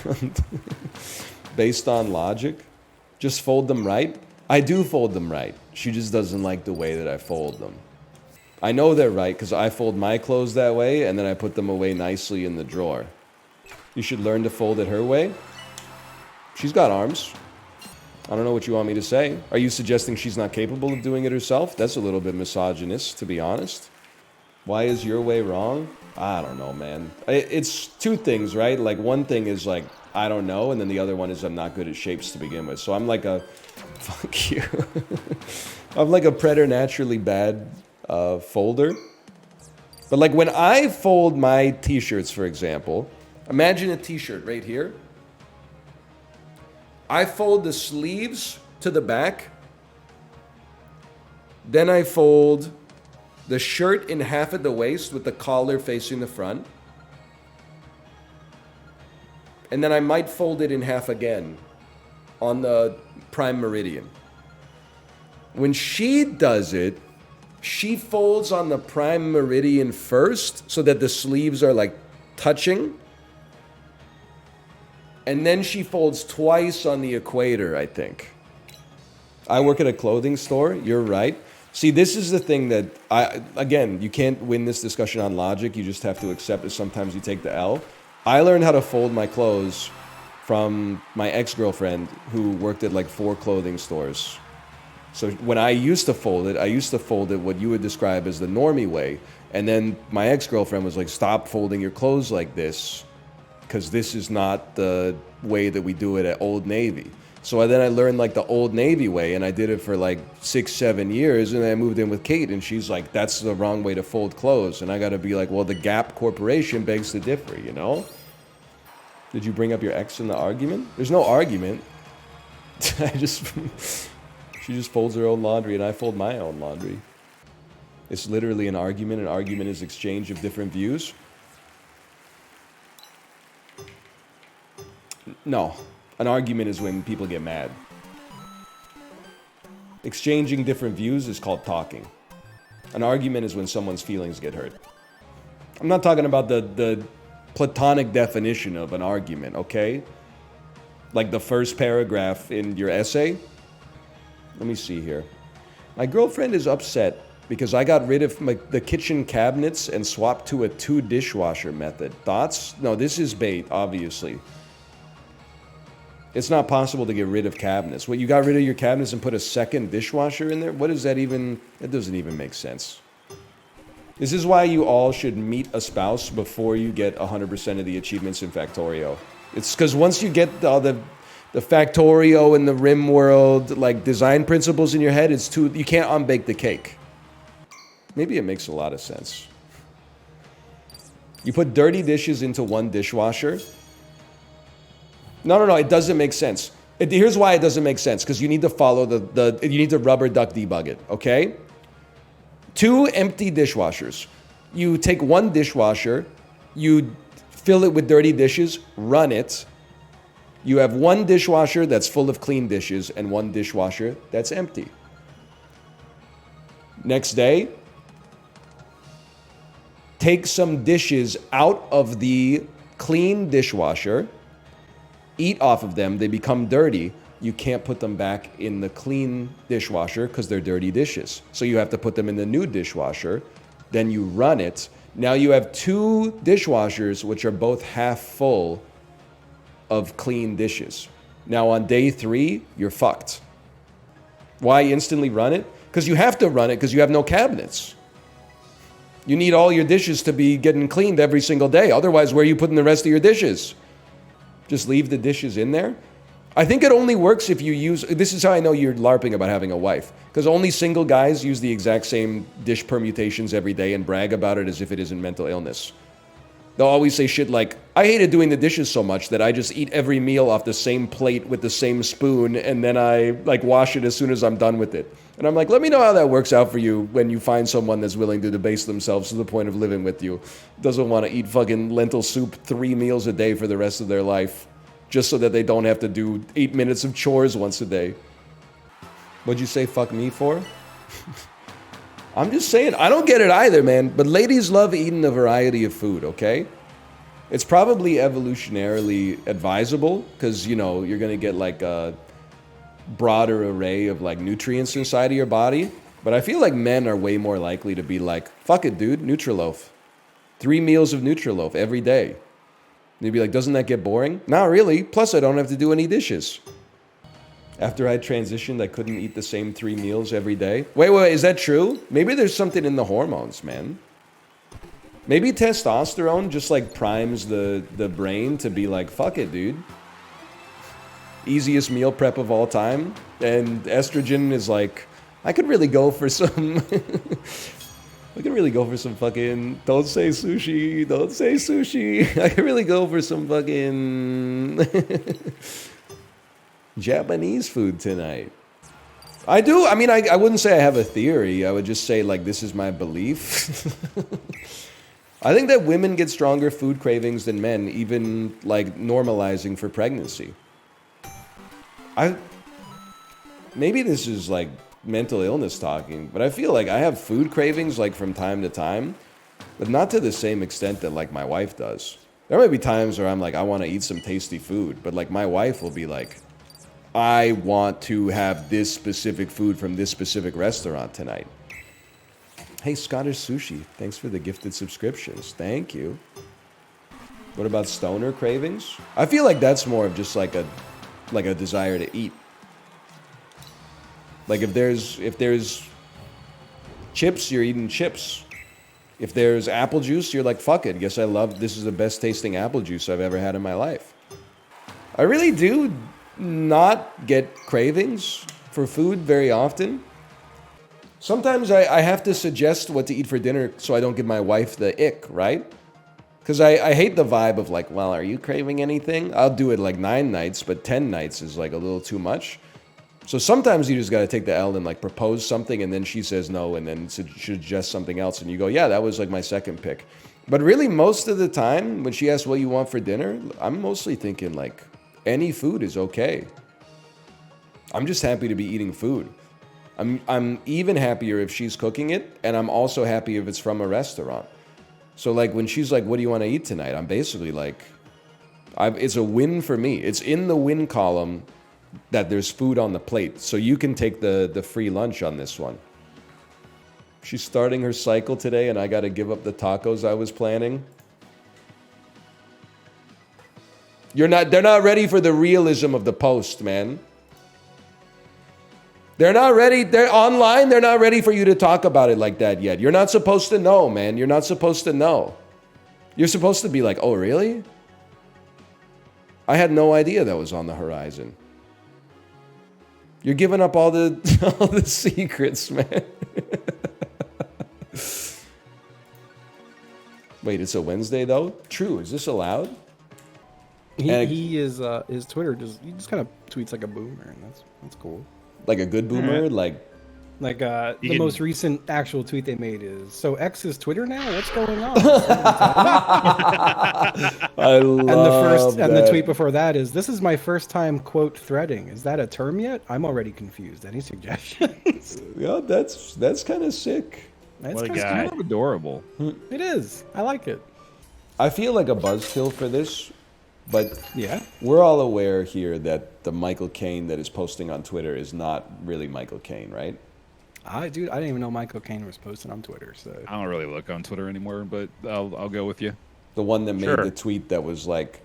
based on logic. Just fold them right. I do fold them right. She just doesn't like the way that I fold them. I know they're right because I fold my clothes that way and then I put them away nicely in the drawer. You should learn to fold it her way. She's got arms. I don't know what you want me to say. Are you suggesting she's not capable of doing it herself? That's a little bit misogynist, to be honest. Why is your way wrong? I don't know, man. It's two things, right? Like, one thing is like, I don't know, and then the other one is I'm not good at shapes to begin with. So I'm like a, fuck you. I'm like a preternaturally bad folder. But like when I fold my t-shirts, for example, imagine a t-shirt right here. I fold the sleeves to the back. Then I fold the shirt in half at the waist with the collar facing the front. And then I might fold it in half again on the prime meridian. When she does it, she folds on the prime meridian first so that the sleeves are like touching. And then she folds twice on the equator, I think. I work at a clothing store. You're right. See, this is the thing that again, you can't win this discussion on logic. You just have to accept that sometimes you take the L. I learned how to fold my clothes from my ex-girlfriend who worked at like 4 clothing stores. So when I used to fold it what you would describe as the normie way. And then my ex-girlfriend was like, stop folding your clothes like this, because this is not the way that we do it at Old Navy. So then I learned like the Old Navy way, and I did it for like 6-7 years, and then I moved in with Kate, and she's like, that's the wrong way to fold clothes. And I gotta be like, well, the Gap Corporation begs to differ, you know? Did you bring up your ex in the argument? There's no argument. She just folds her own laundry, and I fold my own laundry. It's literally an argument. An argument is exchange of different views. No. An argument is when people get mad. Exchanging different views is called talking. An argument is when someone's feelings get hurt. I'm not talking about the platonic definition of an argument, okay? Like the first paragraph in your essay. Let me see here. My girlfriend is upset because I got rid of the kitchen cabinets and swapped to a 2 dishwasher method. Thoughts? No, this is bait, obviously. It's not possible to get rid of cabinets. What, you got rid of your cabinets and put a second dishwasher in there? What does that even... That doesn't even make sense. This is why you all should meet a spouse before you get 100% of the achievements in Factorio. It's because once you get all the Factorio and the Rim World, like, design principles in your head, it's too... You can't unbake the cake. Maybe it makes a lot of sense. You put dirty dishes into 1 dishwasher... No, it doesn't make sense. Here's why it doesn't make sense, because you need to follow you need to rubber duck debug it, okay? 2 empty dishwashers. You take one dishwasher, you fill it with dirty dishes, run it. You have one dishwasher that's full of clean dishes and one dishwasher that's empty. Next day, take some dishes out of the clean dishwasher, eat off of them, they become dirty. You can't put them back in the clean dishwasher because they're dirty dishes. So you have to put them in the new dishwasher. Then you run it. Now you have two dishwashers which are both half full of clean dishes. Now on day 3, you're fucked. Why instantly run it? Because you have to run it because you have no cabinets. You need all your dishes to be getting cleaned every single day. Otherwise, where are you putting the rest of your dishes? Just leave the dishes in there? I think it only works if you use... This is how I know you're LARPing about having a wife. Because only single guys use the exact same dish permutations every day and brag about it as if it isn't mental illness. They'll always say shit like, I hated doing the dishes so much that I just eat every meal off the same plate with the same spoon and then I like wash it as soon as I'm done with it. And I'm like, let me know how that works out for you when you find someone that's willing to debase themselves to the point of living with you. Doesn't want to eat fucking lentil soup 3 meals a day for the rest of their life. Just so that they don't have to do 8 minutes of chores once a day. What'd you say fuck me for? I'm just saying, I don't get it either, man. But ladies love eating a variety of food, okay? It's probably evolutionarily advisable because, you know, you're going to get like a broader array of like nutrients inside of your body. But I feel like men are way more likely to be like, fuck it, dude, Nutriloaf. 3 meals of Nutriloaf every day. And you'd be like, doesn't that get boring? Not really. Plus, I don't have to do any dishes. After I transitioned, I couldn't eat the same 3 meals every day. Wait, is that true? Maybe there's something in the hormones, man. Maybe testosterone just like primes the brain to be like, fuck it, dude. Easiest meal prep of all time. And estrogen is like, I could really go for some... I could really go for some fucking... Don't say sushi. Don't say sushi. I could really go for some fucking... Japanese food tonight. I do. I mean, I wouldn't say I have a theory. I would just say, like, this is my belief. I think that women get stronger food cravings than men, even, like, normalizing for pregnancy. Maybe this is, like, mental illness talking, but I feel like I have food cravings, like, from time to time, but not to the same extent that, like, my wife does. There might be times where I'm like, I want to eat some tasty food, but, like, my wife will be like, I want to have this specific food from this specific restaurant tonight. Hey, Scottish Sushi, thanks for the gifted subscriptions. Thank you. What about stoner cravings? I feel like that's more of just like a desire to eat. Like if there's chips, you're eating chips. If there's apple juice, you're like, fuck it. Guess this is the best tasting apple juice I've ever had in my life. I really do not get cravings for food very often. Sometimes I have to suggest what to eat for dinner so I don't give my wife the ick, right? Because I hate the vibe of like, well, are you craving anything? I'll do it like 9 nights, but 10 nights is like a little too much. So sometimes you just got to take the L and like propose something and then she says no and then suggest something else and you go, yeah, that was like my second pick. But really most of the time when she asks what you want for dinner, I'm mostly thinking like, any food is okay. I'm just happy to be eating food. I'm even happier if she's cooking it, and I'm also happy if it's from a restaurant. So like when she's like, what do you want to eat tonight? I'm basically like, it's a win for me. It's in the win column that there's food on the plate. So you can take the free lunch on this one. She's starting her cycle today, and I got to give up the tacos I was planning. They're not ready for the realism of the post, man. They're not ready. They're online. They're not ready for you to talk about it like that yet. You're not supposed to know, man. You're not supposed to know. You're supposed to be like, oh, really? I had no idea that was on the horizon. You're giving up all the secrets, man. Wait, it's a Wednesday though? True. Is this allowed? He is his Twitter he just kind of tweets like a boomer, and that's cool. Like a good boomer, like Like You the can- most recent actual tweet they made is, so X is Twitter now? What's going on? I love and the that. tweet before that is, this is my first time quote threading. Is that a term yet? I'm already confused. Any suggestions? Yeah, that's kind of sick. That's What a kinda guy. Kind of adorable. It is. I like it. I feel like a buzzkill for this, but Yeah. we're all aware here that the Michael Caine that is posting on Twitter is not really Michael Caine, right? Dude, I didn't even know Michael Caine was posting on Twitter. So I don't really look on Twitter anymore, but I'll go with you. The one that made Sure. the tweet that was like,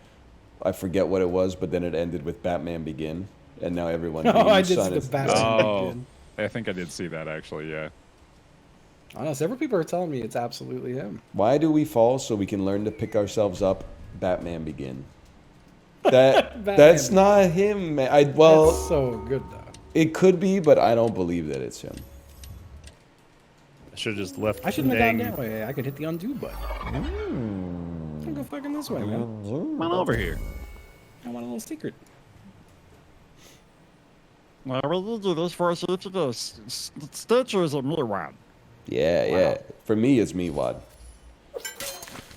I forget what it was, but then it ended with Batman Begin, and now everyone. Oh, I believes did on see the his- Batman Oh, Begin. I think I did see that actually. Yeah. I know several people are telling me it's absolutely him. Why do we fall so we can learn to pick ourselves up? Batman Begin. That Batman that's Begin. not him, man. That's so good though. It could be, but I don't believe that it's him. I should have just left. I shouldn't have gone dang- that way. I could hit the undo button. I'm go fucking this way, man. Come on over here. I want a little secret. I really do this for us. Stitcher is a me one. Yeah. For me, it's me, Wad.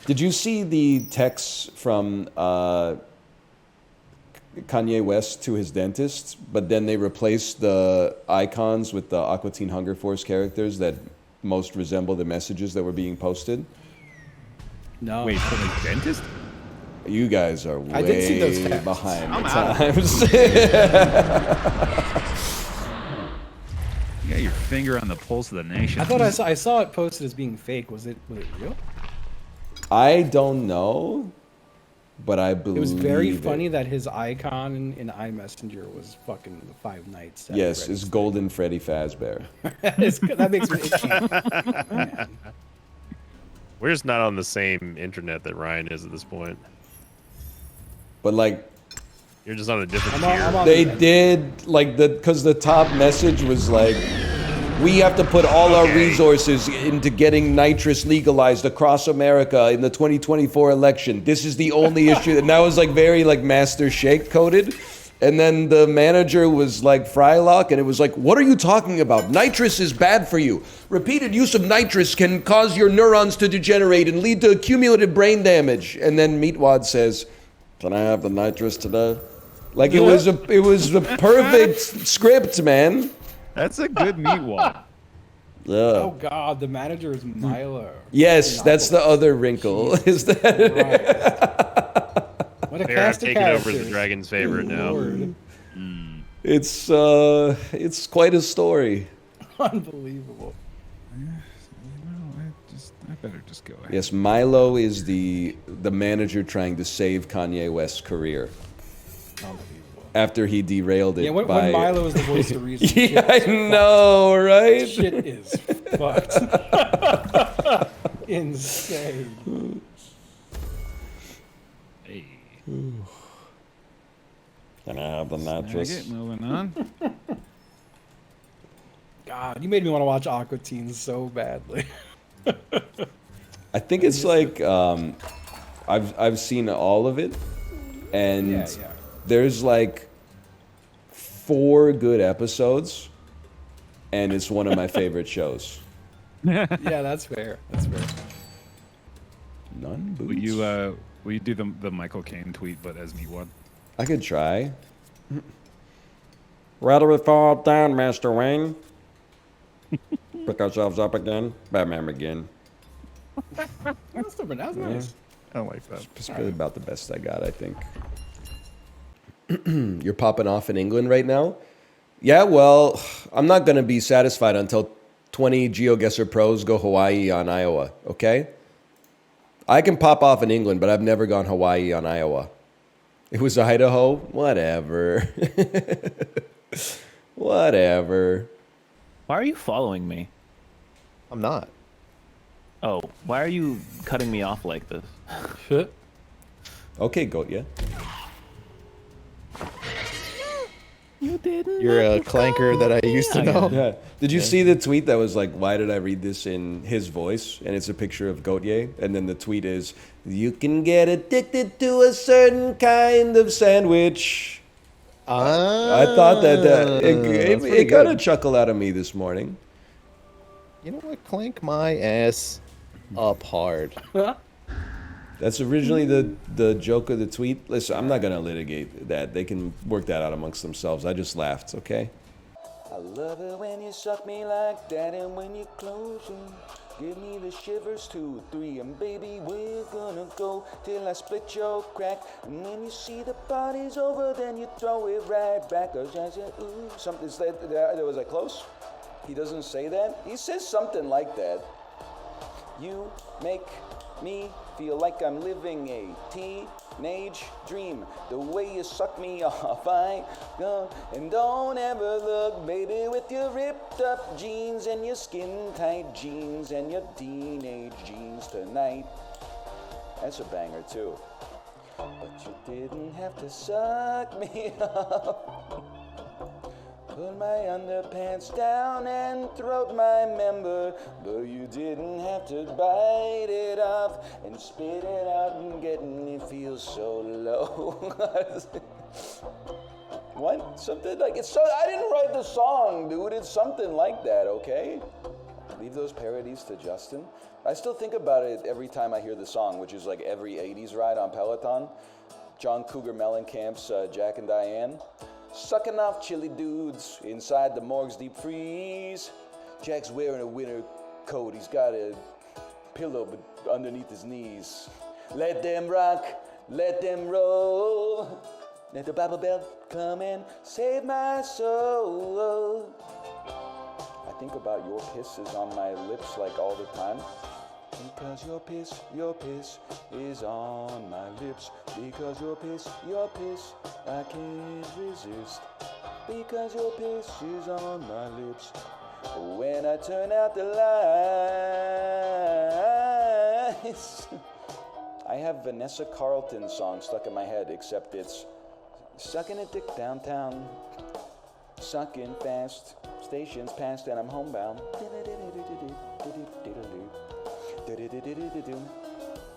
Did you see the texts from Kanye West to his dentist, but then they replaced the icons with the Aqua Teen Hunger Force characters that most resemble the messages that were being posted? No. Wait, for the dentist? You guys are way I did see those texts. behind I'm the out. times. You got your finger on the pulse of the nation. I thought I saw it posted as being fake. Was it real? I don't know, but I believe It was very it. funny that his icon in iMessenger was fucking the Five Nights. at Yes, Freddy's. it's Golden Freddy Fazbear. That makes me itchy. Man. We're just not on the same internet that Ryan is at this point. But like, You're just on a different I'm tier. on they the- did like because the top message was like, we have to put all our resources into getting nitrous legalized across America in the 2024 election. This is the only issue, and that was like very like Master Shake coded. And then the manager was like Frylock, and it was like, what are you talking about? Nitrous is bad for you. Repeated use of nitrous can cause your neurons to degenerate and lead to cumulative brain damage. And then Meatwad says, can I have the nitrous today? Like it was a perfect script, man. That's a good meat wad. Yeah. Oh God, the manager is Milo. Yes, that's the other wrinkle. Is that What a Fair, I've cast of taken over as characters. the dragon's favorite now. Lord. it's quite a story. Unbelievable. I better just go ahead. Yes, Milo is the manager trying to save Kanye West's career after he derailed it. Yeah, when by Milo is the voice of reason. Yeah, I know, right? Shit is fucked. Insane. Hey. Can I have the Snag nitrous? it, moving on. God, you made me want to watch Aqua Teen so badly. I think it's like I've seen all of it, and Yeah. there's like 4 good episodes, and it's one of my favorite shows. Yeah, that's fair. That's fair. None boots. Will you do the Michael Caine tweet, but as me one? I could try. Ready to fall down, Master Wayne? Pick ourselves up again. Batman Begin. That's nice. I like that. It's really about the best I got, I think. You're popping off in England right now? Yeah, well, I'm not going to be satisfied until 20 GeoGuessr pros go Hawaii on Iowa, okay? I can pop off in England, but I've never gone Hawaii on Iowa. It was Idaho? Whatever. Whatever. Why are you following me? I'm not. Oh, why are you cutting me off like this? Shit. Okay, goat, yeah. You didn't. You're a clanker that I used to know. Yeah. Did you see the tweet that was like, why did I read this in his voice? And it's a picture of Gautier. And then the tweet is, you can get addicted to a certain kind of sandwich. I thought that that's pretty it got a good. chuckle out of me this morning. You know what? Clank my ass up hard. That's originally the joke of the tweet. Listen, I'm not gonna litigate that. They can work that out amongst themselves. I just laughed, okay? I love it when you suck me like that, and when you close them, give me the shivers 2, 3, and baby, we're gonna go till I split your crack. And when you see the party's over, then you throw it right back. Cause I said, ooh, something. Was I close? He doesn't say that. He says something like that. You make me feel like I'm living a teenage dream. The way you suck me off, I go. And don't ever look, baby, with your ripped up jeans and your skin tight jeans and your teenage jeans tonight. That's a banger too. But you didn't have to suck me off. Pull my underpants down and throat my member, but you didn't have to bite it off and spit it out and getting it feels so low. What? Something like it's so. I didn't write the song, dude. It's something like that, okay? Leave those parodies to Justin. I still think about it every time I hear the song, which is like every 80s ride on Peloton. John Cougar Mellencamp's Jack and Diane. Sucking off chili dudes inside the morgue's deep freeze. Jack's wearing a winter coat. He's got a pillow underneath his knees. Let them rock, let them roll. Let the Bible belt come and save my soul. I think about your piss is on my lips like all the time. Because your piss is on my lips. Because your piss, I can't resist. Because your piss is on my lips. When I turn out the lights. I have Vanessa Carlton's song stuck in my head, except it's sucking a dick downtown. Sucking fast. Station's past and I'm homebound.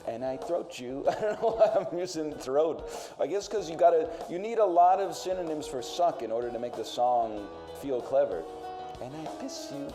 And I throat you. I don't know why I'm using throat. I guess because you need a lot of synonyms for suck in order to make the song feel clever. And I piss you.